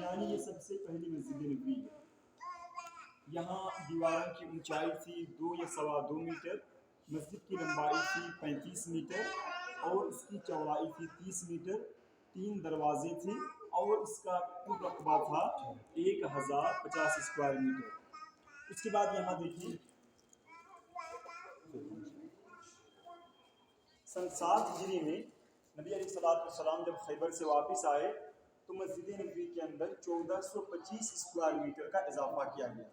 यानी ये सबसे पहली मस्जिद नबवी है। यहाँ दीवारों की ऊंचाई थी 2 या 2.25 मीटर, मस्जिद की लंबाई थी 35 मीटर और इसकी चौड़ाई थी 30 मीटर। 3 दरवाजे थे और इसका कुल रकबा था 1050 स्क्वायर मीटर। उसके बाद यहाँ देखिए सन 7 हिजरी में नबी अलैहिस्सलाम जब खैबर से वापस आए तो मस्जिद नबवी के अंदर 1425 स्क्वायर मीटर का इजाफा किया गया।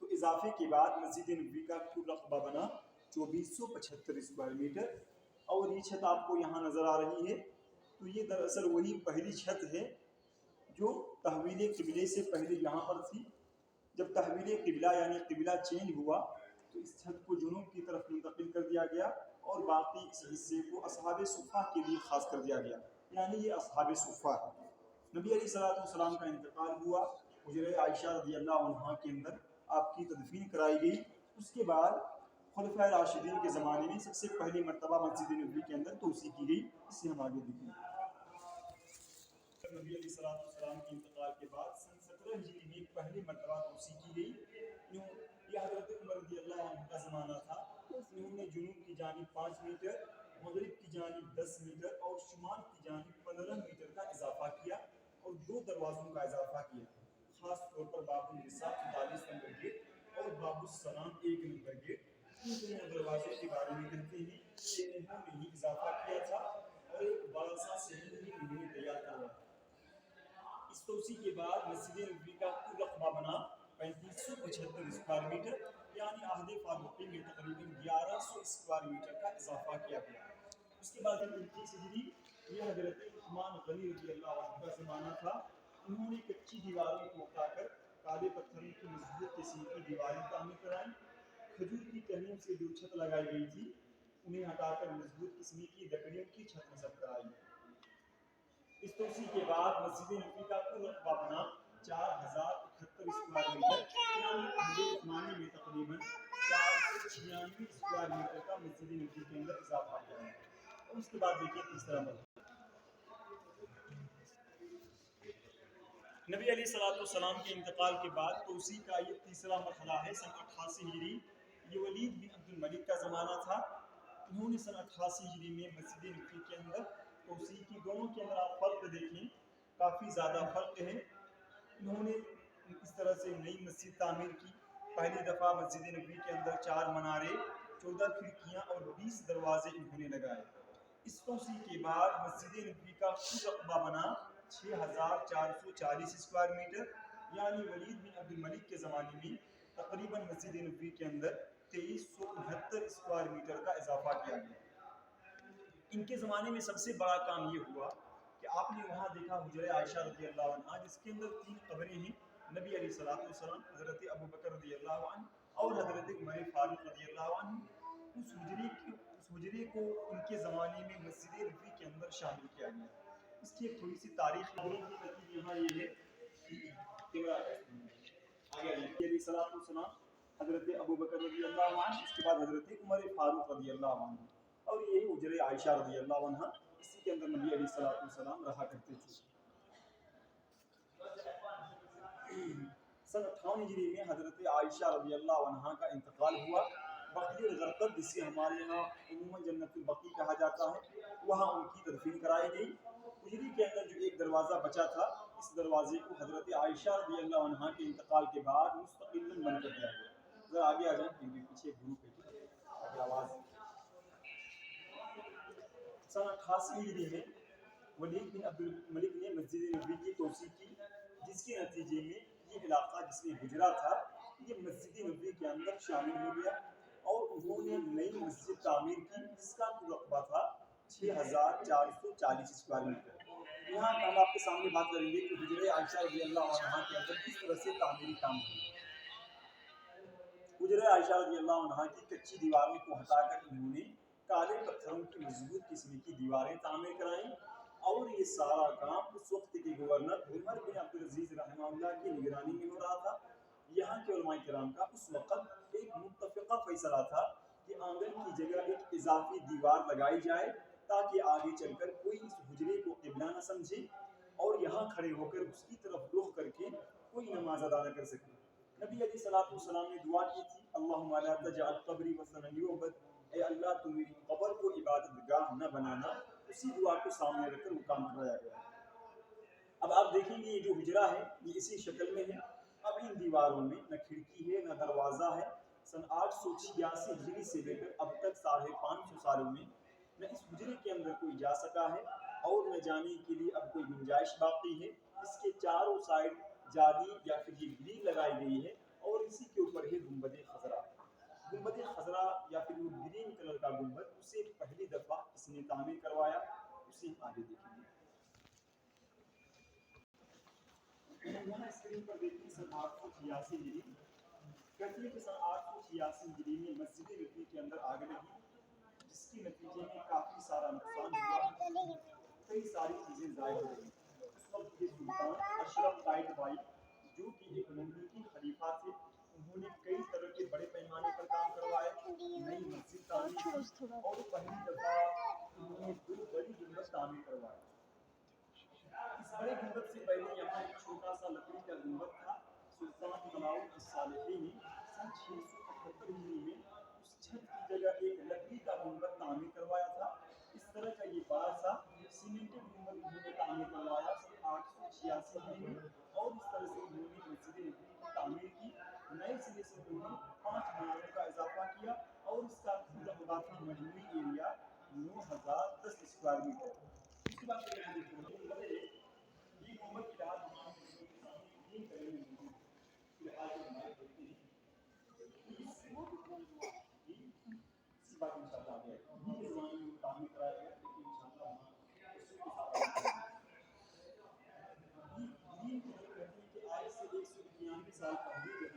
तो इजाफे के बाद मस्जिद नबवी का कुल रकबा बना 2475 स्क्वायर मीटर। और ये छत आपको यहाँ नज़र आ रही है, तो ये दरअसल वही पहली छत है जो तहवील क़िबले से पहले यहाँ पर थी। जब तहवील क़िबला यानी क़िबला चेंज हुआ तो इस छत को जुनूब की तरफ मुंतकिल कर दिया गया और बाकी इस हिस्से को असहाब सुफ़ा के लिए ख़ास कर दिया गया, यानी ये असहाब सुफ़ा है। नबी अलैहिस्सलाम का इंतकाल हुआ, हुजरे आयशा रज़ियल्लाहु अन्हा के अंदर आपकी तदफीन कराई गई। उसके बाद खुलफ़ाए राशिदीन के ज़माने में सबसे पहली मरतबा मस्जिद नबवी के अंदर तोसी की गई। इससे हम आगे देखें। नबी अलैहिस्सलाम के इंतकाल के बाद सन 17 हिजरी में पहली मरतबा तोसी की गई। यह हज़रत उमर रज़ियल्लाहु अन्हु का ज़माना था। इन्होंने जुनूब की जानिब 5 मीटर, मगरिब की जानिब 10 मीटर और शुमाल की जानिब 15 मीटर का इजाफा किया और 2 दरवाज़ों का इजाफा किया। ख़ास तौर पर बाबुल निसा 45 नंबर गेट और बाबुस सलाम 1 नंबर गेट, इन दोनों दरवाजे के बारे में कहते हैं कि इन्होंने ही इजाफा किया था और एक बड़ा सा सहन भी इन्होंने तैयार करवाया। इस तोसी के बाद मस्जिद नबवी का कुल रकबा बना 3575 स्क्वायर मीटर, यानी आहद फारूकी में तकरीबन 1100 स्क्वायर मीटर का इजाफा किया गया। उसके बाद 29 हिजरी यह हज़रत उस्मान गनी रज़ियल्लाहु अन्हु का ज़माना था। उन्होंने कच्ची दीवारों को हटाकर काले पत्थरों की मजबूत किस्म की दीवारें तामीर कराई। खजूर की टहनियों से जो छत लगाई गई थी उन्हें हटाकर मजबूत किस्म की लकड़ियों की छत नस्ब कराई। इस तोसी के बाद मस्जिद नबवी का कुल रकबा बना 4071 स्क्वायर मीटर, यानी आहद उस्मानी में तकरीबन 496 स्क्वायर मीटर का मस्जिद नबवी के अंदर इजाफा किया है। और उसके बाद देखिए तीसरा मरतबा नबी अलैहिस्सलाम के इंतकाल के बाद तोसी का ये तीसरा मरहला है। सन 88 हिजरी ये वलीद बिन अब्दुल मलिक का ज़माना था। इन्होंने सन 88 हिजरी में मस्जिद नबवी के अंदर तोसी की। दोनों के अंदर आप फ़र्क देखें, काफ़ी ज़्यादा फ़र्क है। इन्होंने इस तरह से नई मस्जिद तामीर की। पहली दफ़ा मस्जिद नबवी के अंदर 4 मनारे, 14 खिड़कियाँ और 20 दरवाजे इन्होंने लगाए। इस तोसी के बाद मस्जिद नबवी का कुल रकबा बना 6440 स्क्वायर मीटर, यानी वलीद बिन अब्दुल मलिक के ज़माने में तकरीबन मस्जिद नबवी के अंदर 2369 स्क्वायर मीटर का इजाफा किया गया। इनके ज़माने में सबसे बड़ा काम ये हुआ कि आपने वहाँ देखा हुजरे आयशा रज़ियल्लाहु अन्हा, जिसके अंदर 3 कब्रें हैं, नबी अलैहिस्सलाम, हज़रत अबू बकर रज़ियल्लाहु अन्हु और हज़रत उमर फारूक रज़ियल्लाहु अन्हु। उस हुजरे को उनके ज़माने में मस्जिद नबवी के अंदर शामिल किया गया। इसकी एक थोड़ी सी तारीख यहाँ ये है हज़रत अबू बकर रज़ियल्लाहु अन्हु, इसके बाद हज़रत उमर फारूक रज़ियल्लाहु अन्हु और ये हुजरे आयशा रज़ियल्लाहु अन्हा। इसी के अंदर नबी अलैहिस्सलाम रहा करते थे। सन 58 हिजरी में हज़रत आयशा रज़ियल्लाहु अन्हा का इंतकाल हुआ। बक़ीउल गरक़द, जिसे हमारे यहाँ उम्मुन जन्नतुल बक़ी कहा जाता है, वहाँ उनकी तदफीन कराई गई। हुजरे के अंदर जो एक दरवाज़ा बचा था, इस दरवाजे को हज़रत आयशा रज़ियल्लाहु अन्हा के इंतकाल के बाद मुस्तक़िलन बंद कर दिया गया। ज़रा आगे आ जाएं, क्योंकि पीछे ग्रुप है आवाज़। सन 88 हिजरी में वलीद बिन अब्दुल मलिक ने मस्जिद नबवी की तोसी की, जिसके नतीजे में ये इलाका जिसमें गुजरा था ये मस्जिद नबवी के अंदर शामिल हो गया और उन्होंने नई मस्जिद तामीर की, जिसका रकबा था 6440 स्क्वायर मीटर। यहाँ हम आपके सामने बात करेंगे कि हुजरे आयशा रज़ियल्लाहु अन्हा के अंदर किस तरह से तामीरी काम हुआ। हुजरे आयशा रज़ियल्लाहु अन्हा की कच्ची दीवारों को हटाकर इन्होंने काले पत्थरों की मजबूत किस्म की दीवारें तामीर कराई और ये सारा काम उस वक्त के गवर्नर उमर बिन अब्दुल अजीज रहमतुल्लाह की निगरानी में हो रहा था। यहाँ के उलमाए किराम का उस वक्त एक मुत्तफ़िक़ा फैसला था कि आंगन की जगह एक इजाफी दीवार लगाई जाए ताकि आगे चलकर कोई इस हुजरे को क़िबला न समझे। اور یہاں کھڑے ہو کر اس کی طرف رخ کر کے کوئی نماز ادا نہ کر سکے. نبی علیہ الصلوۃ والسلام نے دعا کی تھی اللہم لا تجعل قبری وثنا یعبد، اے اللہ تو میری قبر کو عبادت گاہ نہ بنانا. اسی دعا کو سامنے رکھ کر وہ کام کرایا گیا. اب آپ دیکھیں گے یہ جو حجرہ ہے یہ اسی شکل میں ہے. اب ان دیواروں میں نہ کھڑکی ہے نہ دروازہ ہے. سن 886 ہجری سے لے کر اب تک 550 سالوں میں نہ اس حجرے کے اندر کوئی جا سکا ہے اور نہ جانے کے لیے اب کوئی گنجائش باقی ہے. اس کے چاروں سائڈ جالی یا پھر یہ گرل لگائی گئی ہے اور اسی کے اوپر ہے گنبد خضرا. گنبد خضرا یا پھر وہ گرین کلر کا گنبد اسے پہلی دفعہ کس نے تعمیر کروایا اسے ہم آگے دیکھیں گے. یہاں اسکرین پر دیکھیں سن 886 ہجری کہتی ہے کہ سن 886 ہجری میں مسجد نبوی کے اندر آگ لگی جس کے نتیجے میں کافی سارا نقصان ہوا، کئی ساری چیزیں ضائع ہو گئی. اس وقت کے سلطان اشرف قائد بھائی جو کہ ایک مملوکی خلیفہ تھے انہوں نے کئی طرح کے بڑے پیمانے پر کام کروائے، نئی مسجد تعمیر کی اور پہلی دفعہ انہوں نے 2 بڑی گنبد تعمیر کروائے. اس بڑے گنبد سے پہلے یہاں ایک چھوٹا سا لکڑی کا گنبد تھا. سلطان ملاؤد الصالحی نے سن 678 ہجری میں اس چھت کی جگہ ایک لکڑی کا گنبد تعمیر کروایا تھا. اس طرح کا یہ بڑا سا سیمنٹڈ گنبد انہوں نے تعمیر کروایا سن 886 ہجری میں اور اس طرح سے انہوں نے مسجد نبوی کی تعمیر کی. نئے سرے سے انہوں نے 5 میناروں کا اضافہ کیا اور اس کا کل ہوا تھا مجموعی ایریا 9010 اسکوائر میٹر. اس کے بعد یہ گنبد ہے یہ گنبد کی رات ہمارے کے سامنے تین کلر میں موجود ہے. فی الحال جو ہمارے دیکھتے ہیں اس کی بات انشاءاللہ آگے ہے. یہ زمانے میں تعمیر کرایا گیا لیکن انشاءاللہ ہم اسی کے ساتھ یہ دین کی طرف کہتے ہیں کہ آج سے 191 سال پہلے جب